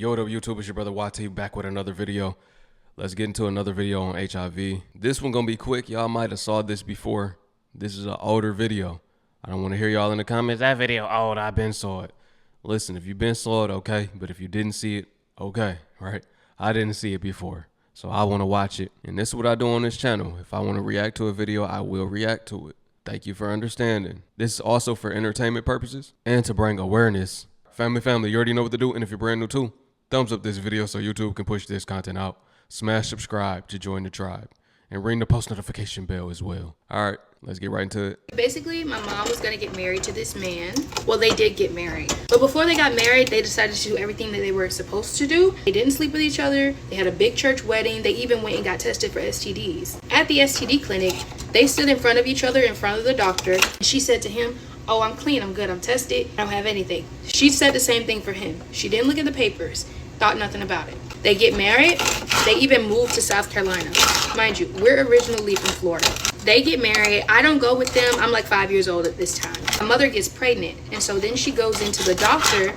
Yo, what up, YouTube? It's your brother YT back with another video. Let's get into another video on HIV. This one gonna be quick. Y'all might have saw this before. This is an older video. I don't want to hear y'all in the comments, that video old, I been saw it. Listen, if you been saw it, okay. But if you didn't see it, okay, right? I didn't see it before, so I want to watch it. And this is what I do on this channel. If I want to react to a video, I will react to it. Thank you for understanding. This is also for entertainment purposes and to bring awareness. Family, you already know what to do. And if you're brand new too, thumbs up this video so YouTube can push this content out. Smash subscribe to join the tribe and ring the post notification bell as well. All right, let's get right into it. Basically, my mom was gonna get married to this man. Well, they did get married. But before they got married, they decided to do everything that they were supposed to do. They didn't sleep with each other. They had a big church wedding. They even went and got tested for STDs. At the STD clinic, they stood in front of each other in front of the doctor. She said to him, "Oh, I'm clean, I'm good, I'm tested, I don't have anything." She said the same thing for him. She didn't look at the papers, thought nothing about it. They get married. They even moved to South Carolina. Mind you, we're originally from Florida. They get married. I don't go with them. I'm like 5 years old at this time. My mother gets pregnant, and so then she goes into the doctor.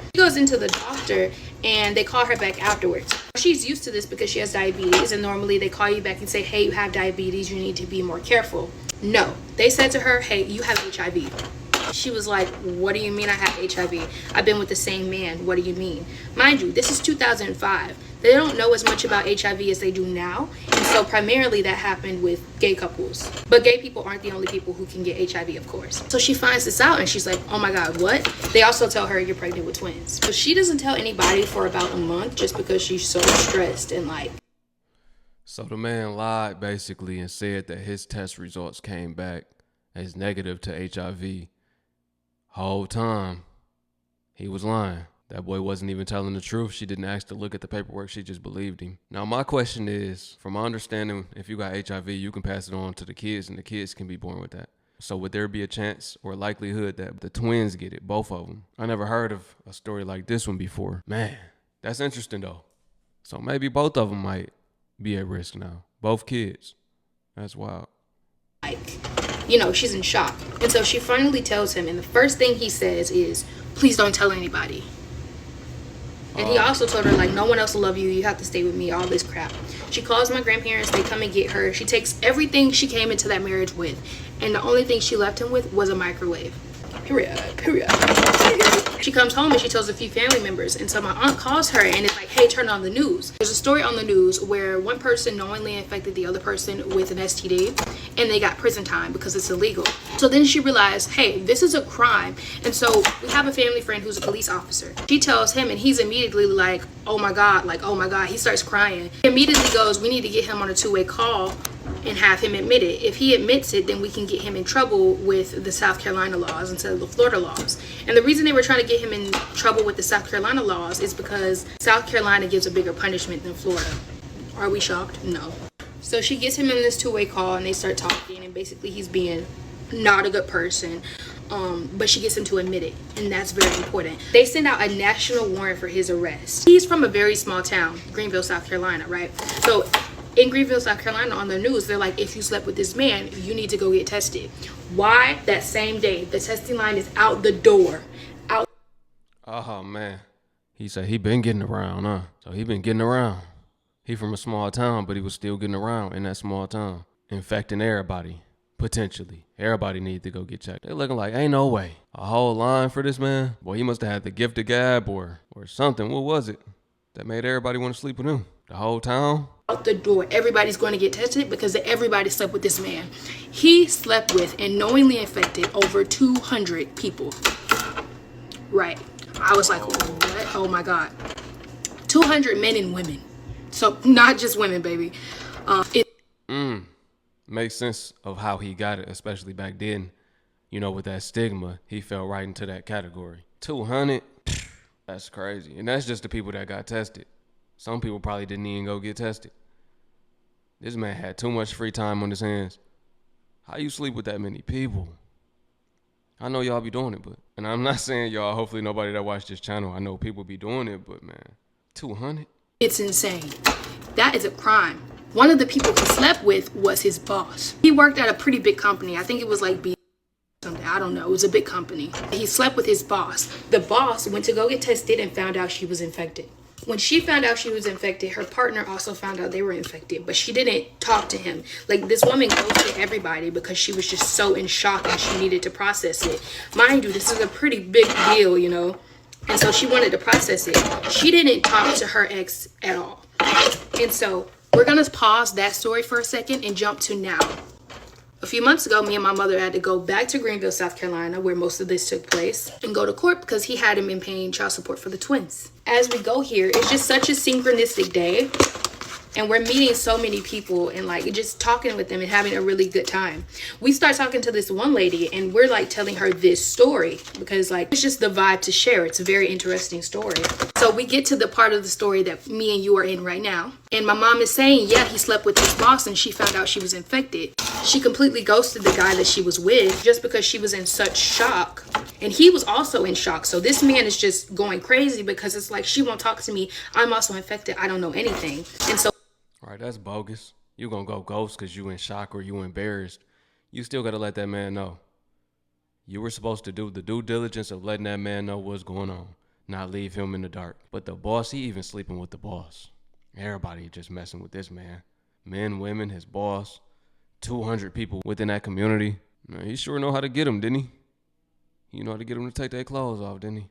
And they call her back afterwards. She's used to this because she has diabetes, and normally they call you back and say, "Hey, you have diabetes, you need to be more careful." No, they said to her, "Hey, you have HIV." She was like, "What do you mean I have HIV? I've been with the same man. What do you mean?" Mind you, this is 2005. They don't know as much about HIV as they do now. And so primarily that happened with gay couples. But gay people aren't the only people who can get HIV, of course. So she finds this out and she's like, "Oh my God, what?" They also tell her, "You're pregnant with twins." But she doesn't tell anybody for about a month just because she's so stressed and like. So the man lied basically and said that his test results came back as negative to HIV. Whole time he was lying. That boy wasn't even telling the truth. She didn't ask to look at the paperwork. She just believed him. Now, my question is, from my understanding, if you got HIV, you can pass it on to the kids and the kids can be born with that. So would there be a chance or likelihood that the twins get it, both of them? I never heard of a story like this one before. Man, that's interesting though. So maybe both of them might be at risk now. Both kids. That's wild. She's in shock. And so she finally tells him, and the first thing he says is, "Please don't tell anybody." And he also told her, like, "No one else will love you. You have to stay with me," all this crap. She calls my grandparents. They come and get her. She takes everything she came into that marriage with. And the only thing she left him with was a microwave. Period. She comes home and she tells a few family members. And so my aunt calls her and it's like, "Hey, turn on the news." There's a story on the news where one person knowingly infected the other person with an STD and they got prison time because it's illegal. So then she realized, hey, this is a crime. And so we have a family friend who's a police officer. She tells him and he's immediately like, "Oh my God," like, "Oh my God." He starts crying. He immediately goes, "We need to get him on a two-way call and have him admit it. If he admits it, then we can get him in trouble with the South Carolina laws instead of the Florida laws." And the reason they were trying to get him in trouble with the South Carolina laws is because South Carolina gives a bigger punishment than Florida. Are we shocked? No. So she gets him in this two-way call and they start talking, and basically he's being not a good person. But she gets him to admit it, and that's very important. They send out a national warrant for his arrest. He's from a very small town, Greenville, South Carolina, right? So in Greenville, South Carolina, on the news, they're like, "If you slept with this man, you need to go get tested." Why? That same day, the testing line is out the door. Oh man, he said he been getting around, huh? So he been getting around. He from a small town, but he was still getting around in that small town, infecting everybody. Potentially. Everybody need to go get checked. They're looking like, ain't no way. A whole line for this man? Boy, he must have had the gift of gab or something. What was it that made everybody want to sleep with him? The whole town? Out the door. Everybody's going to get tested because everybody slept with this man. He slept with and knowingly infected over 200 people. Right. I was like, what? Oh my God. 200 men and women. So not just women, baby. Makes sense of how he got it, especially back then. You know, with that stigma, he fell right into that category. 200? That's crazy. And that's just the people that got tested. Some people probably didn't even go get tested. This man had too much free time on his hands. How you sleep with that many people? I know y'all be doing it, but, and I'm not saying y'all, hopefully nobody that watch this channel, I know people be doing it, but man, 200? It's insane. That is a crime. One of the people he slept with was his boss. He worked at a pretty big company. I think it was like something. I don't know. It was a big company. He slept with his boss. The boss went to go get tested and found out she was infected. When she found out she was infected, her partner also found out they were infected, but she didn't talk to him. Like, this woman ghosted everybody because she was just so in shock and she needed to process it. Mind you, this is a pretty big deal, you know? And so she wanted to process it. She didn't talk to her ex at all. And so we're going to pause that story for a second and jump to now. A few months ago, me and my mother had to go back to Greenville, South Carolina, where most of this took place, and go to court because he hadn't been paying child support for the twins. As we go here, it's just such a synchronistic day. And we're meeting so many people and like just talking with them and having a really good time. We start talking to this one lady and we're like telling her this story because like it's just the vibe to share. It's a very interesting story. So we get to the part of the story that me and you are in right now. And my mom is saying, yeah, he slept with his boss and she found out she was infected. She completely ghosted the guy that she was with just because she was in such shock. And he was also in shock. So this man is just going crazy because it's like, she won't talk to me. I'm also infected. I don't know anything. And so All right, that's bogus. You gonna go ghost because you in shock or you embarrassed. You still gotta let that man know. You were supposed to do the due diligence of letting that man know what's going on, not leave him in the dark. But the boss, he even sleeping with the boss. Everybody just messing with this man. Men, women, his boss, 200 people within that community. Man, he sure know how to get him, didn't he? You know how to get him to take their clothes off, didn't he?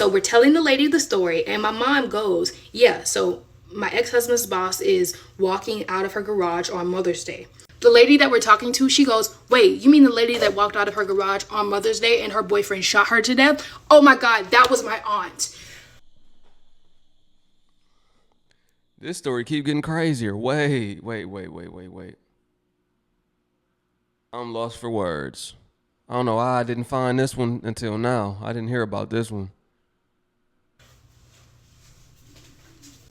So we're telling the lady the story and my mom goes, yeah, so my ex-husband's boss is walking out of her garage on Mother's Day. The lady that we're talking to, she goes, wait, you mean the lady that walked out of her garage on Mother's Day and her boyfriend shot her to death? Oh my God, that was my aunt. This story keep getting crazier. Wait. I'm lost for words. I don't know why I didn't find this one until now. I didn't hear about this one.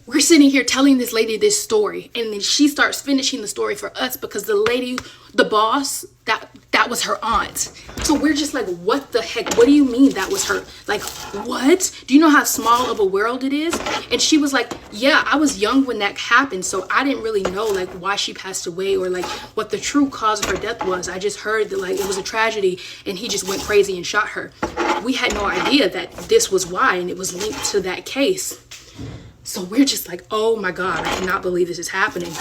We're sitting here telling this lady this story and then she starts finishing the story for us because the lady, the boss, that was her aunt. So we're just like, what the heck? What do you mean that was her? Like, what? Do you know how small of a world it is? And she was like, yeah, I was young when that happened. So I didn't really know like why she passed away or like what the true cause of her death was. I just heard that like it was a tragedy and he just went crazy and shot her. We had no idea that this was why and it was linked to that case. So we're just like, oh my God, I cannot believe this is happening.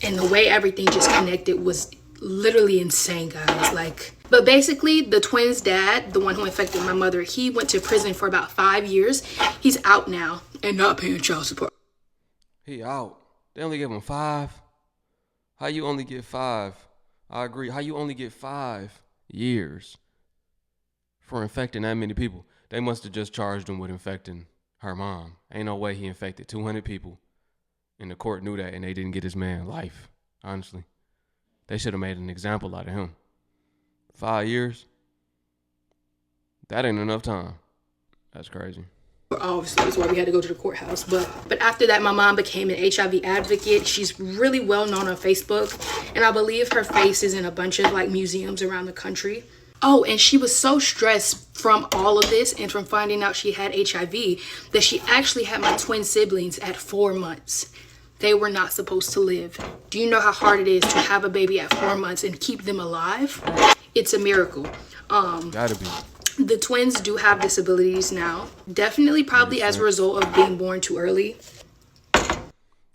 And the way everything just connected was literally insane, guys. Like, but basically the twins' dad, the one who infected my mother, he went to prison for about 5 years. He's out now and not paying child support. He out. They only give him 5. How you only get 5? I agree. How you only get 5 years for infecting that many people? They must have just charged him with infecting her mom. Ain't no way he infected 200 people. And the court knew that and they didn't get this man life, honestly. They should have made an example out of him. 5 years? That ain't enough time. That's crazy. Obviously, that's why we had to go to the courthouse. But after that, my mom became an HIV advocate. She's really well known on Facebook. And I believe her face is in a bunch of like museums around the country. Oh, and she was so stressed from all of this and from finding out she had HIV that she actually had my twin siblings at 4 months. They were not supposed to live. Do you know how hard it is to have a baby at 4 months and keep them alive? It's a miracle. Gotta be. The twins do have disabilities now. Definitely probably as a result of being born too early.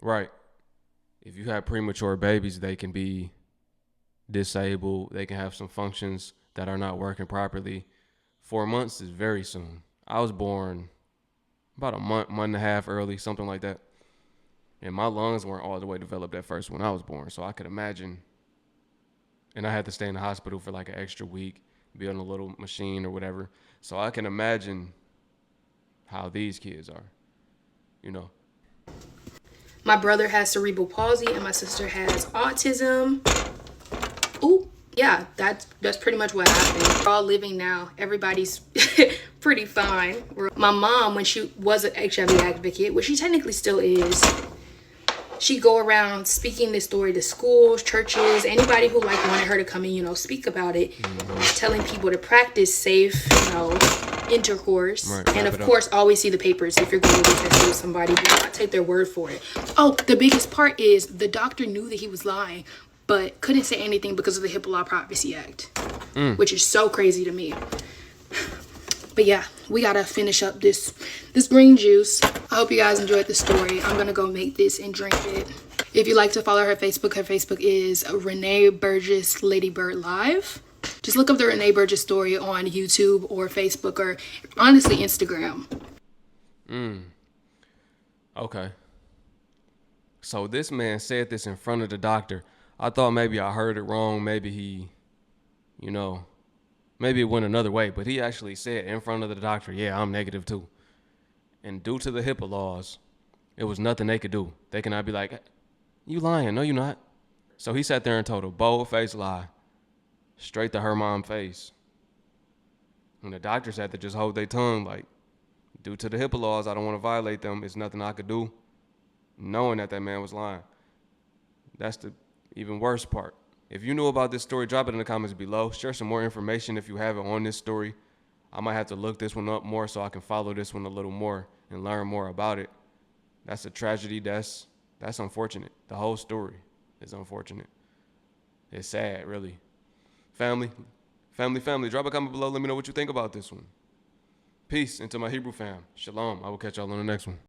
Right. If you have premature babies, they can be disabled. They can have some functions that are not working properly. 4 months is very soon. I was born about a month and a half early, something like that. And my lungs weren't all the way developed at first when I was born. So I could imagine. And I had to stay in the hospital for like an extra week, be on a little machine or whatever. So I can imagine how these kids are, you know. My brother has cerebral palsy and my sister has autism. Ooh, yeah, that's pretty much what happened. We're all living now. Everybody's pretty fine. My mom, when she was an HIV advocate, which she technically still is, she'd go around speaking this story to schools, churches, anybody who like wanted her to come and, you know, speak about it, telling people to practice safe, you know, intercourse. Right, and of course, always see the papers if you're going to get tested with somebody. Do not take their word for it. Oh, the biggest part is the doctor knew that he was lying, but couldn't say anything because of the HIPAA Law Privacy Act, which is so crazy to me. But yeah, we gotta finish up this green juice. I hope you guys enjoyed the story. I'm gonna go make this and drink it. If you'd like to follow her Facebook is Renee Burgess Ladybird Live. Just look up the Renee Burgess story on YouTube or Facebook or honestly Instagram. Okay. So this man said this in front of the doctor. I thought maybe I heard it wrong. Maybe he, maybe it went another way. But he actually said in front of the doctor, yeah, I'm negative too. And due to the HIPAA laws, it was nothing they could do. They cannot be like, you lying. No, you're not. So he sat there and told a bold-faced lie straight to her mom's face. And the doctors had to just hold their tongue like, due to the HIPAA laws, I don't want to violate them. It's nothing I could do, knowing that man was lying. That's the even worse part. If you knew about this story, drop it in the comments below. Share some more information if you have it on this story. I might have to look this one up more so I can follow this one a little more and learn more about it. That's a tragedy. That's unfortunate. The whole story is unfortunate. It's sad, really. Family, drop a comment below. Let me know what you think about this one. Peace. And to my Hebrew fam, shalom. I will catch y'all on the next one.